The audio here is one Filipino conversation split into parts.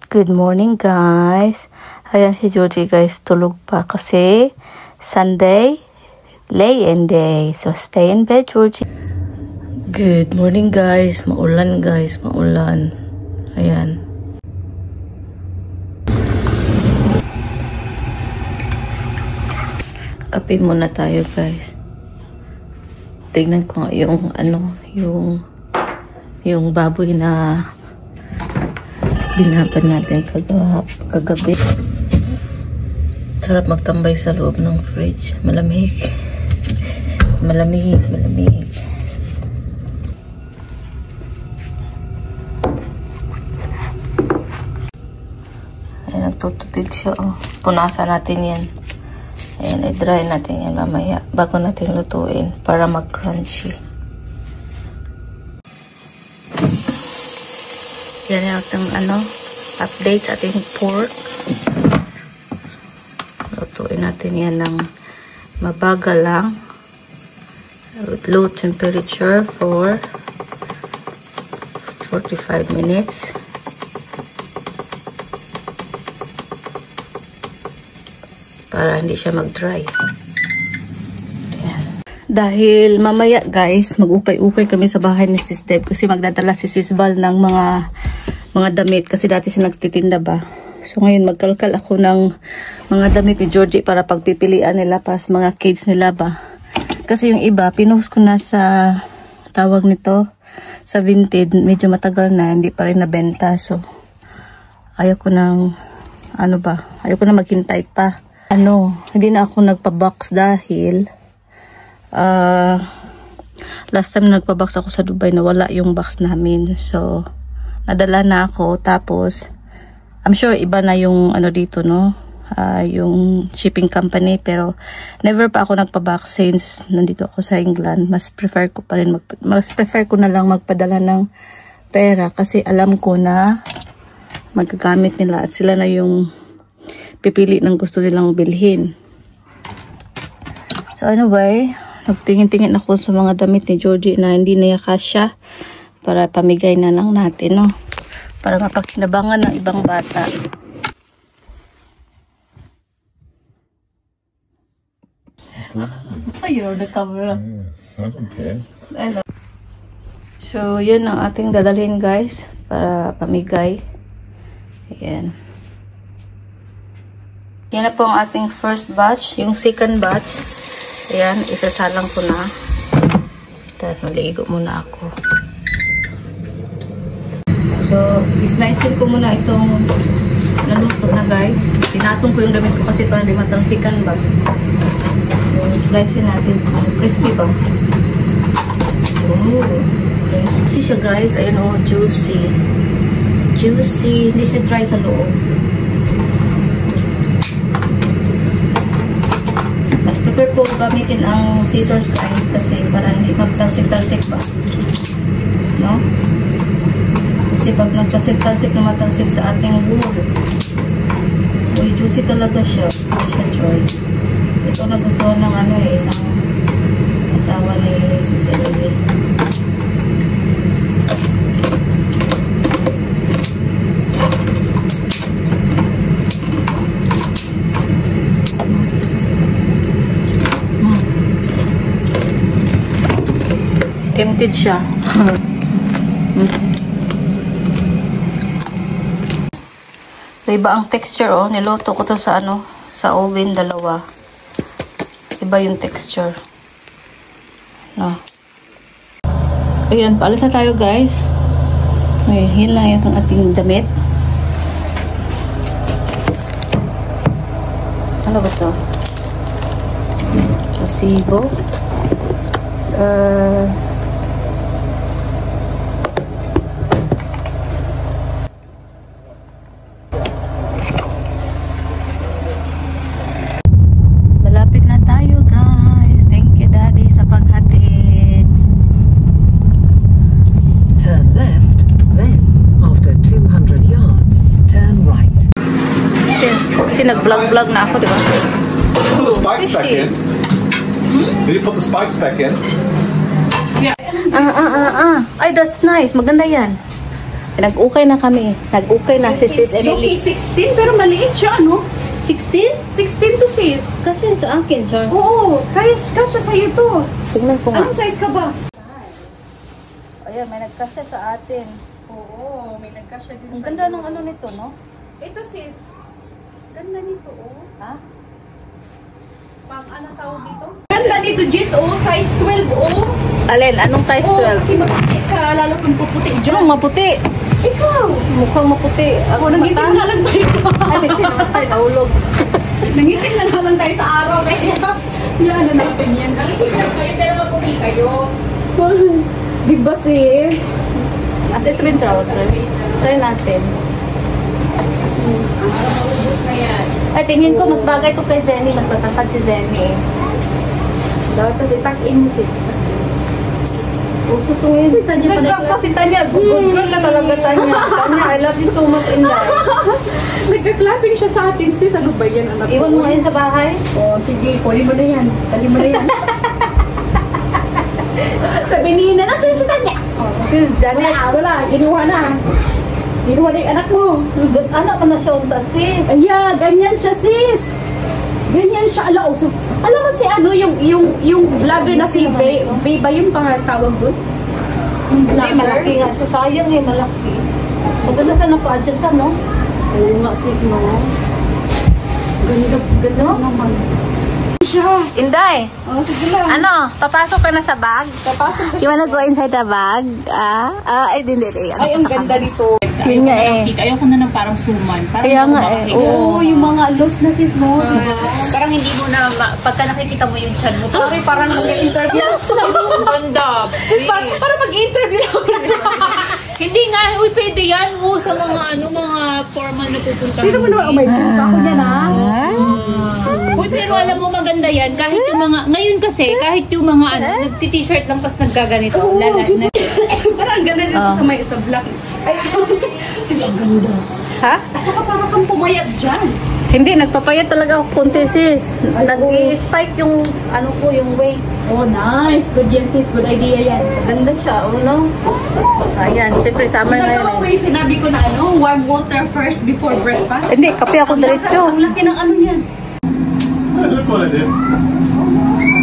Good morning guys. Ayan si Georgie guys, tulog pa kasi Sunday, lay-in day. So stay in bed Georgie. Good morning guys, maulan guys, maulan. Ayan. Kape muna tayo guys. Tingnan ko nga yung baboy na binaban natin kagabi. Sarap magtambay sa loob ng fridge. Malamig. Malamig. Ayan, nagtutubig siya. Oh. Punasan natin yan. Ayan, i-dry natin yan mamaya bago natin lutuin para mag-crunchy. Yan yung ating update ating pork. Lutuin natin yan ng mabagal lang with low temperature for 45 minutes. Para hindi siya mag-dry. Dahil mamaya guys, mag-ukay-ukay kami sa bahay ni Sis Deb kasi magdadala si Sis Val ng mga damit kasi dati siya nagtitinda ba. So ngayon magkalkal ako ng mga damit ni Georgie para pagpipilian nila para sa mga kids nila ba. Kasi yung iba, pinost ko na sa tawag nito, sa Vinted, medyo matagal na, hindi pa rin nabenta. So ayaw ko na maghintay pa. Hindi na ako nagpa-box dahil last time nagpa-box ako sa Dubai na wala yung box namin. So nadala na ako, tapos I'm sure iba na yung dito yung shipping company, pero never pa ako nagpa-box since nandito ako sa England. Mas prefer ko na lang magpadala ng pera kasi alam ko na magagamit nila at sila na yung pipili ng gusto nilang bilhin. So anyway, nagtingin-tingin ako sa mga damit ni Georgie na hindi na kasya para pamigay na lang natin, no? Para mapakinabangan ng ibang bata. You're the camera. Okay. So, yun ang ating dadalhin guys para pamigay. Ayan. Yan na po ang ating first batch. Yung second batch, ayan, isasalang ko na. Tapos maligo muna ako. So, islicein ko muna itong naluto na guys. Tinatong ko yung damit ko kasi para di matalsikan ba. So, islicein natin. Crispy ba? Oh, juicy siya guys. Ayan oh, juicy. Juicy. Hindi siya dry sa loob. Mas prefer ko gamitin ang scissors guys kasi para hindi magtalsik-talsik ba. No? Kasi pag nagtalsik-talsik na matalsik sa ating wool, uy, juicy talaga siya. Hindi siya dry. Ito nagustuhan ng isang asawa ni Sis Ellie. Tempted siya. Iba ang texture oh. Niluto ko to sa sa oven dalawa. Iba yung texture. No. Ayan, paalis na tayo guys. Ay, yun lang yung ating damit. Ano ba to? Resibo. Malapit na tayo guys. Thank you Daddy sa paghatid. Turn left, then after 200 yards, turn right. Kasi nag-vlog na ako, di ba? Put the spikes back in. Did you put the spikes back in? Ay, that's nice. Maganda yan. Nag-ukay na kami. Nag-ukay na si Sis Emily. Okay, 16, pero maliit siya, ano? 16? 16 to sis. Kasi sa akin, sir. Oo, kasya sa'yo to. Tingnan ko nga. Anong size ka ba? Ayan, may nagkasya sa atin. Oo, may nagkasya din Ang ganda ng ano nito, no? Ito sis, ganda nito, oh. Ha? Pang anong tawag dito? Ganda nito, Jess, oh. Size 12, oh. Alin, anong size Oh, 12? kasi maputi ka, lalo kang puputi dyan. Anong maputi? Ikaw! Mukhang maputi. Ako Nangitim na lang tayo. Ay, kasi namatay, nahulog. Nangitim na lang tayo sa araw. Kaya, yan na natin yan. Nangitim kayo, pero maputi kayo. Diba sis? As ito yung trouser. Try natin. Ay, tingin ko, mas bagay ko kay Zenny. Mas matangkad si Zenny. Dapat kasi tuck-in mo sis. Puso to yun. Nag-rock si Tanya. Good girl ka talaga, Tanya. Tanya, I love you so much in life. Nagka-clapping siya sa atin sis. Ano ba yan, anak ko? Iwan mo ngayon sa bahay. Oh, sige, kunin mo na yan. Dali mo na yan. Sabi ni Ina, nasa si Tanya? Si Janet. Wala, ginawa na. Ginawa na yung anak mo. Anak mo na siya unta, sis. Ay, ganyan siya sis. Ganyan siya. Alam mo si ano, yung vlogger na si Vay. Vay ba yung tawag doon? Hindi, malaki nga siya. Sayang eh, malaki. Maganda sana pa-adjust, no? Oo nga sis, no? Ganda naman. Siya. Inday, Oh, sige lang. ano, papasok ka na sa bag? Papasok You wanna go inside the bag? Ay, hindi. Ay, ang ganda nito. Yun nga eh. Ayoko na ng parang suman. Parang Kaya hindi nga ko eh. makakita. Oo, yung mga lost na sis mo. Parang hindi mo na, pagka nakikita mo yung chan mo, parang mag-interview. Ang ganda. Sis, para mag-interview lang. Hindi nga, uy, pwede yan. Sa mga, mga formal na pupuntahan. Sino mo naman, oh my God, pa ako dyan ha? Uy, pero alam mo, maganda yan. Kahit yung mga, ngayon kasi, kahit yung mga, nagti-t-shirt lang, pas naggaganito. Parang ang ganda dito sa may isa black. Ay, sis, ang ganda. Ha? At saka parang kang pumayat dyan. Hindi, nagpapayat talaga ako konti, sis. Nag-spike yung, ano ko, yung weight. Oh, nice. Good yan sis, good idea yan. Ganda siya, no? Ayan, syempre summer na Nagawa ko yun. yung sinabi ko na warm water first before breakfast. Hindi, kape ako diretso. Ang laki ng ano niyan. Look what I did.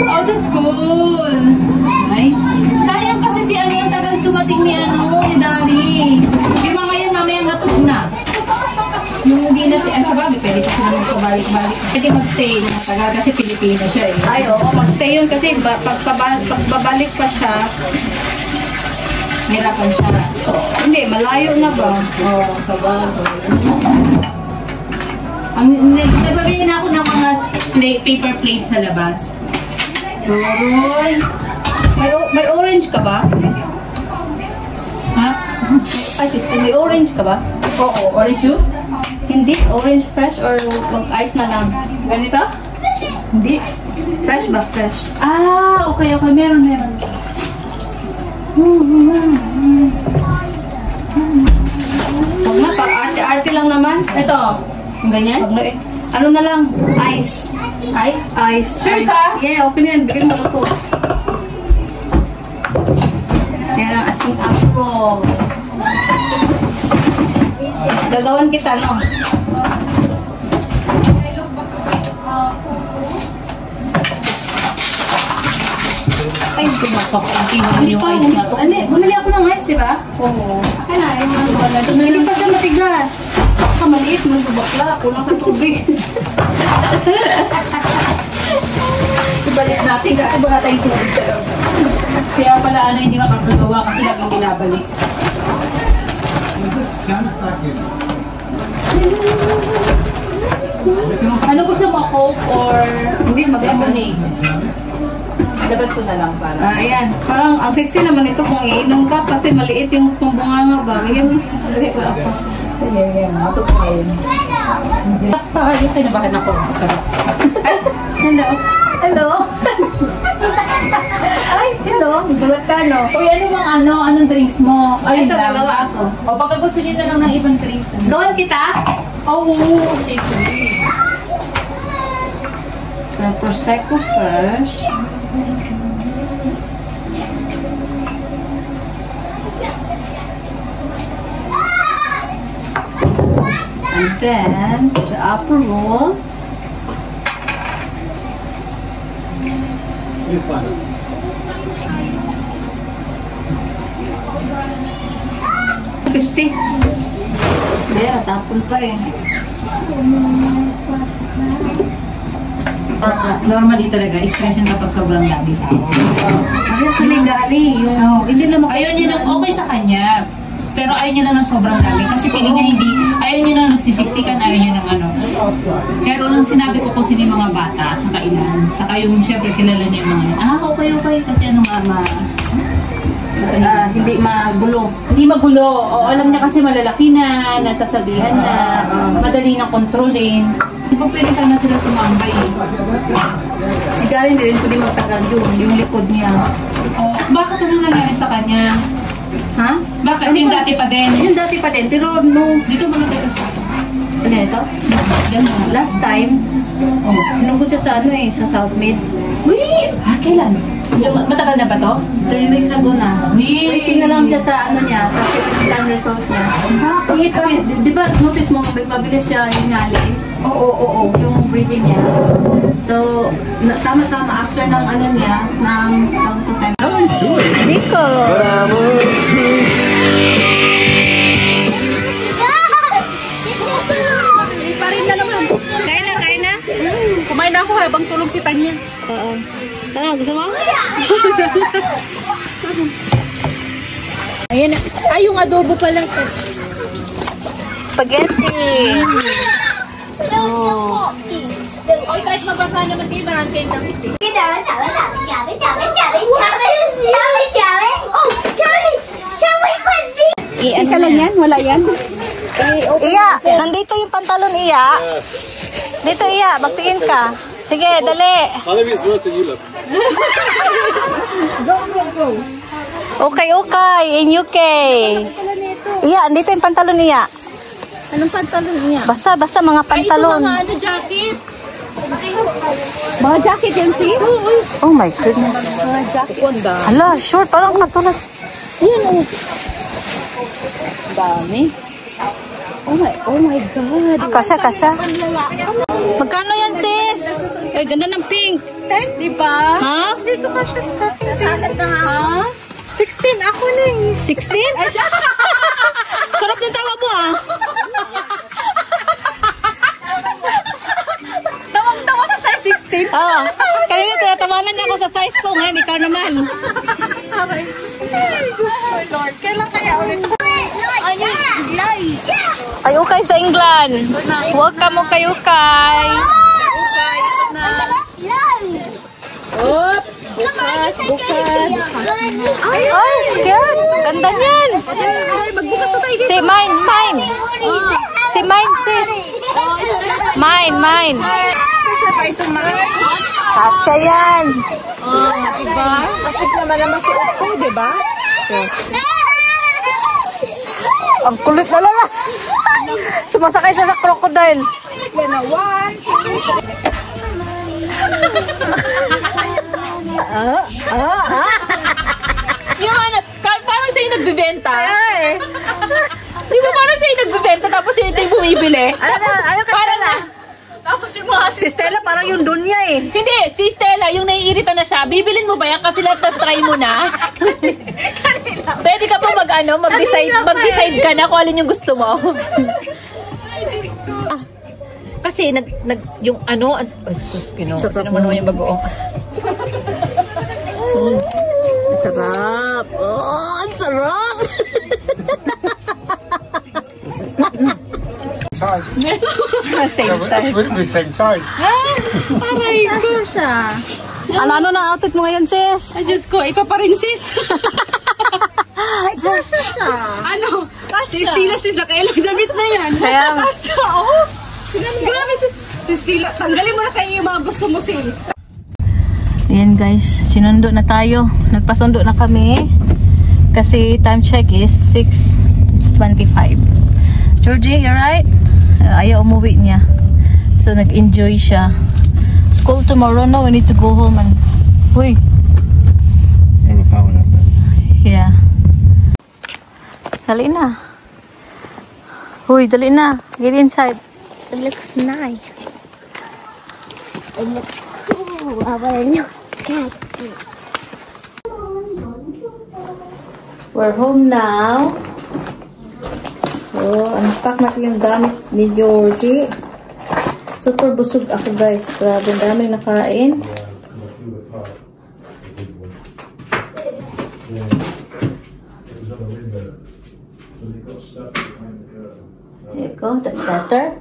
Oh, that's cool. Nice. Sayang kasi si ano, ang tagal tumating ni Dari. Yung mga yan, mamaya natog na. Yung hindi na ang sababi, pwede pa sila magpabalik-balik. Pwede magstay ng matagal kasi Pilipino siya eh. Ay, oo, magstay yun kasi pagbabalik pa siya, Hirapan siya. hindi, malayo na ba? Oo, sabagay. Nagbabili na ako ng mga paper plates sa labas. Turoy. May orange ka ba? Ha? Ay, sister, may orange ka ba? Oo, orange juice? Hindi, orange fresh or ice na lang? Ganito? Hindi. Fresh ba? Fresh. Ah, okay. Meron. Huwag na, pang arte-arte lang naman. Ito. Yung ganyan? Huwag na eh. Ano na lang? Ice. Ice? Ice. Sure ice. ka? Yeah, open yan. Bigyan mo ako. Yan ang ating apple. Gagawan kita, no? Ay, kumakakunti naman yung ice na to. Hindi, bumili ako ng ice, di ba? Oo. Kaya na, yung mga wala. Hindi pa siya matigas. Baka maliit, magubakla. Kulang sa tubig. Ibalik natin kasi baka tayong tubig sa loob. Kaya pala hindi makakagawa kasi laging binabalik. Ano gusto mo, Coke or Hindi, lemonade? Labas ko na lang para. Ayan. Parang ang sexy naman ito kung iinom ka kasi maliit yung pambunganga ba. Bigyan mo. Ayan, matok ko yun. Pakagin kinabahan ako. Sarap. Ay, hello. Hello. Ay, hello. Gulat ka, no? Uy, anong drinks mo? Ay, ito, gagawa ako. O, baka gusto niyo na lang ng ibang drinks. Gawan kita? Oo, siyempre. So, Prosecco first. And then, the upper roll. This one. Christy. Yeah, tapon pa eh. Normally talaga, stress yung kapag sobrang labi tao. Kaya sa legali, yung hindi naman Ayaw niya nang okay sa kanya. Pero ayaw niya na ng sobrang labi. Kasi piling niya hindi, ayaw niya na nagsisiksikan, ayaw niya ng ano. Pero nung sinabi ko kung sino yung mga bata at saka ilan, saka yung syempre kilala niya yung mga okay. Kasi ano nga hindi magulo. hindi magulo. O, alam niya kasi malalaki na, nasasabihan niya, madali na kontrolin. Hindi pa pwede sana sila tumambay. Si Gary hindi rin pwede magtagal yung likod niya. Bakit ano nangyari sa kanya? Ha? Bakit? Yung dati pa din? Yung dati pa din, pero no. Dito mo na tayo sa Ano ito? Last time, sinugod siya sa sa South Mid. Uy! Kailan? Matagal na ba to? 3 weeks ago na. Uy! Waiting na lang siya sa sa CT scan result niya. Bakit? Kasi, di ba, notice mo, mabilis siya yung ngali. Oo. Yung breathing niya. So, tama-tama after ng niya, ng time. Nico! Kain na? Kumain na ako habang tulog si Tanya. Oo. Tara, gusto mo? Ayan. Ay, yung adobo pala. Spaghetti! Oy, kahit mabasa naman kayo, marami kayong damit eh. Ika lang yan? Wala yan? Iya, nandito yung pantalon, Iya. Dito, Iya, magtingin ka. Sige, dali. Malawi is worse than you look. Go. Okay, in UK. Iya, andito yung pantalon, Iya. Anong pantalon niya? Basta mga pantalon. Ay, ito mga jacket. Mga jacket yan, sis? Oh my goodness. Mga jacket. Wanda. Hala, short, parang katulad. Ayan, dami. Oh my God. Kasya. Magkano yan, sis? Ay, ganda ng pink. 10, di ba? Ha? Dito ka siya sa salad na ha? 16, ako ning. 16? Sarap ng tawa mo, ah. Tawang-tawa sa size 16. Oo. Kanina tinatawanan niya ako sa size ko. Ngayon, ikaw naman. Okay. Ay, Diyos ko, Lord. Kailan kaya ulit? Ay, ukay sa England. Welcome, ukay. Op! Bukas. Ay, scared. Ganda niyan. Ay, magbukas na tayo dito. Si mine. Si mine, sis. Mine. Kasi pa ito, Mark. Kasya yan. Diba? Kasi naman naman si Oppo, diba? Ang kulit na lala. Sumasakay siya sa crocodile. Yan na, 1, 2. Yung ano, parang siya yung nagbibenta. Ay. Di ba parang siya yung nagbibenta tapos yung ito yung bumibili? Ayaw ka Parang Stella. Tapos yung mga Si Stella parang yung dunya eh. Hindi, si Stella, yung naiirita na siya, bibilin mo ba yan kasi lahat na-try mo na? Pwede ka pa mag-decide ka na kung alin yung gusto mo. Kasi yung ano, Sarap mo naman yung bagoong. Sarap. Oh, ang sarap. Size. Same size. We're same size. Aray ko siya. Ano na outfit mo ngayon, sis? Ay, Diyos ko, ikaw pa rin, sis. Ay, kasha siya. Ano? Si Stila, sis, nakailang damit na yan. Kaya nga. Kasha, oh. Grabe, sis. Si Stila, tanggalin mo na kayo yung mga gusto mo, sis. Ayan guys, sinundo na tayo. Nagpasundo na kami. Kasi time check is 6:25. Georgie, you right? Ayaw umuwi niya. So nag-enjoy siya. School tomorrow, no? We need to go home and... Uy! Overpowered up there. Yeah. Dali na. Huy, dali na. Get inside. It looks nice. It looks cool. How about a new cat? We're home now. So, unpack natin yung gamit ni Georgie. Super busog ako guys. Grabe, ang dami nakain. There you go, that's better.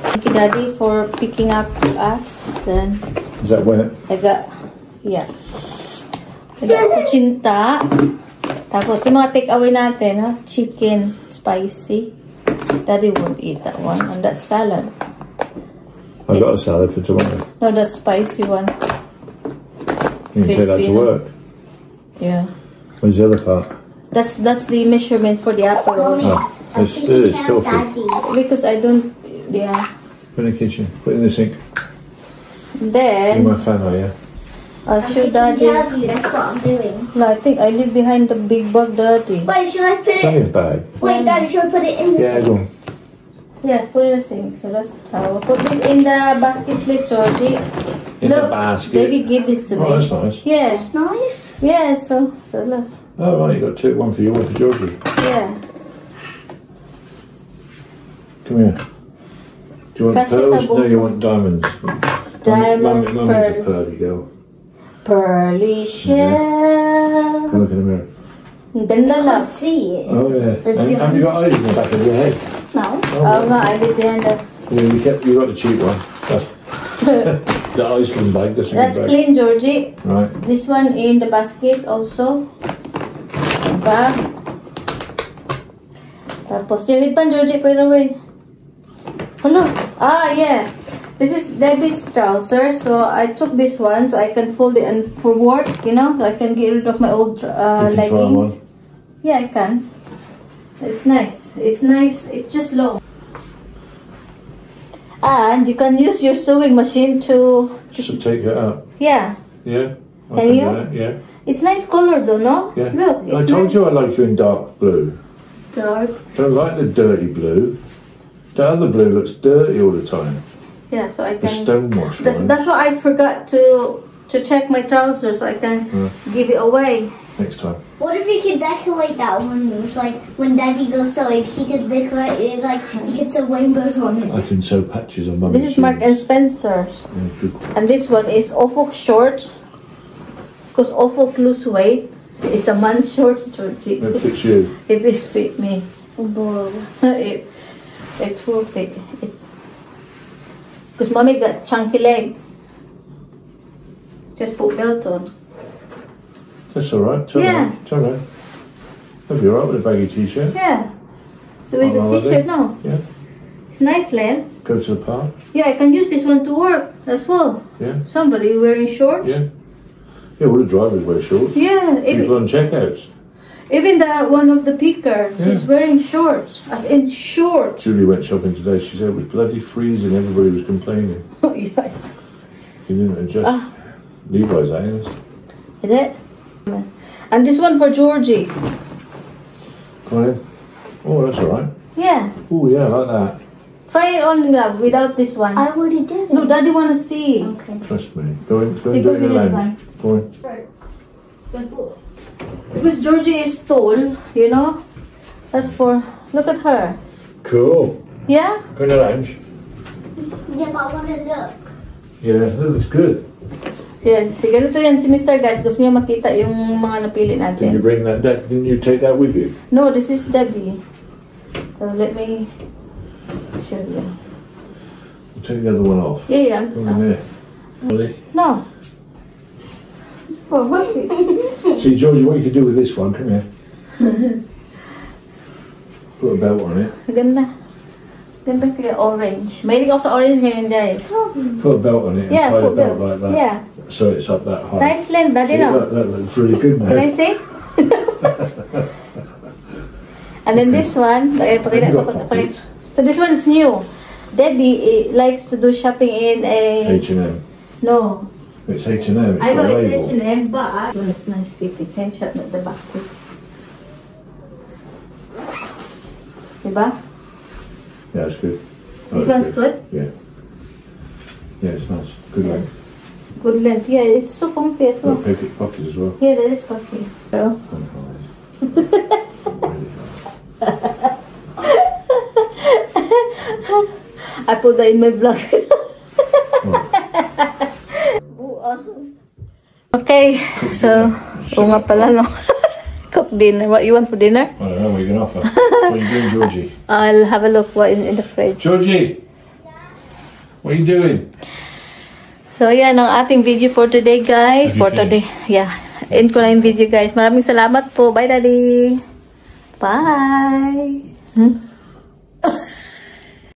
Thank you Daddy for picking up us. And Is that wet? I got kuchinta. Tapos yung mga take away natin, huh? Chicken spicy. Daddy won't eat that one. And that salad. I've got a salad for tomorrow. No, the spicy one. You can take that to work. Yeah. Where's the other part? That's the measurement for the apple. Oh, it's filthy. Because I don't, yeah. Put in the kitchen. Put it in the sink. And You're then, my fan, are you? I'll show Daddy. That's what I'm doing. No, I think I live behind the big bug, Daddy. Wait, should I put It's only it? a bag. Wait, Daddy, should I put it in the Yeah, go on. Yes, put it in the sink. So that's the towel. Put this in the basket, please, Georgie. In Look, the basket. Baby give this to me. Oh, that's nice. Yeah. It's nice. Yeah, so look. Oh, right, you got two. One for you, one for Georgie. Yeah. Come here. Do you want Precious pearls? above. No, you want diamonds. Diamond Mummy's a pearl. pearly girl. Pearly shell. Come look in the mirror. Ganda Can't lang. see it. Oh, yeah. Have you got eyes in the back of your head? No. Oh, no, I did behind the... Yeah, you got the cheap one. The Iceland bag. That's a That's good bag. clean, Georgie. Right. This one in the basket also. Bag. Tapos, yung pan, Georgie, put it away. Hello. Ah, yeah. This is Debbie's trousers. So, I took this one so I can fold it and for work, you know, so I can get rid of my old You can try leggings. one. Yeah, I can. It's nice. It's nice. It's just low. And you can use your sewing machine to Just to take it out. yeah. Yeah? I Can do you? that, yeah. It's nice color though, no? Yeah. Look, I it's told nice. you I like you in dark blue. Dark. Don't like the dirty blue. The other blue looks dirty all the time. Yeah, so I The can. stonewash one. That's why I forgot to check my trousers so I can give it away. Next time. What if you could decorate that one? It's like when Daddy goes sewing, he could decorate it like he could sew rainbows on it. I can sew patches on Mummy's This is Mark and shoes. Spencer's, Yeah, good. and this one is awful short because awful lose weight. It's a man's shorts, Georgie. It fits you. It is fit me. Bro. It's will fit. Because Mommy got chunky leg. Just put belt on. That's alright. It's alright. Yeah. It's alright. That'll be alright with a baggy t-shirt. Yeah. So with On the t-shirt, holiday? no. Yeah. It's nice, Len. Go to the park. Yeah, I can use this one to work as well. Yeah. Somebody wearing shorts. Yeah. Yeah, all the drivers wear shorts. Yeah, People on checkouts. even the one of the picker, she's wearing shorts, as in shorts. Julie went shopping today. She said it was bloody freezing. Everybody was complaining. Oh, yes. You didn't adjust. Levi's, eh? Is it? And this one for Georgie. Come on in. Oh, that's alright. Yeah. Oh, yeah, I like that. Try it on without this one. I already did it. No, Daddy wanna see. Okay. Trust me. Go in, go Take and do a it in the video lounge. Go in. Because Georgie is tall, you know. That's for. Look at her. Cool. Yeah. Go in the lounge. Yeah, but I want to look. Yeah, that looks good. Yeah. Si ganito yan si Mr. Guys. Gusto niya makita yung mga napili Did you natin. bring that? Didn't you take that with you? No, this is Debbie. So let me show you. I'll take the other one off. Yeah, Come yeah. in there. Ollie. No. Oh, what? See, Georgie, what you could do with this one, come here. Put a belt on it. Ganda. Ganda kaya orange. Mahilig ako sa orange ngayon, guys. Put a belt on it and Yeah, tie the put belt belt. like that. Yeah. So it's up that high. Nice length, Daddy, See, no? that looks really good Can I now. see? And then this one, pakita Have you ko. got pockets? So this one is new. Debbie likes to do shopping in a... H&M. No. It's H&M. It's I know a it's label. H&M, but... This one is nice fitting. Can you shut the baskets? Diba? Yeah, it's good. This one's good? Yeah. Yeah, it's nice. Good length. Good length. Yeah, it's so comfy as well. Got pockets as well. Yeah, there is coffee. So. I put that in my vlog. Okay, so nga pala, no? Cook dinner. What you want for dinner? I don't know what you can offer. What are you doing, Georgie? I'll have a look what in the fridge. Georgie! What are you doing? So, yan ang ating video for today, guys. For today. Yeah. End ko na yung video, guys. Maraming salamat po. Bye, Daddy. Bye.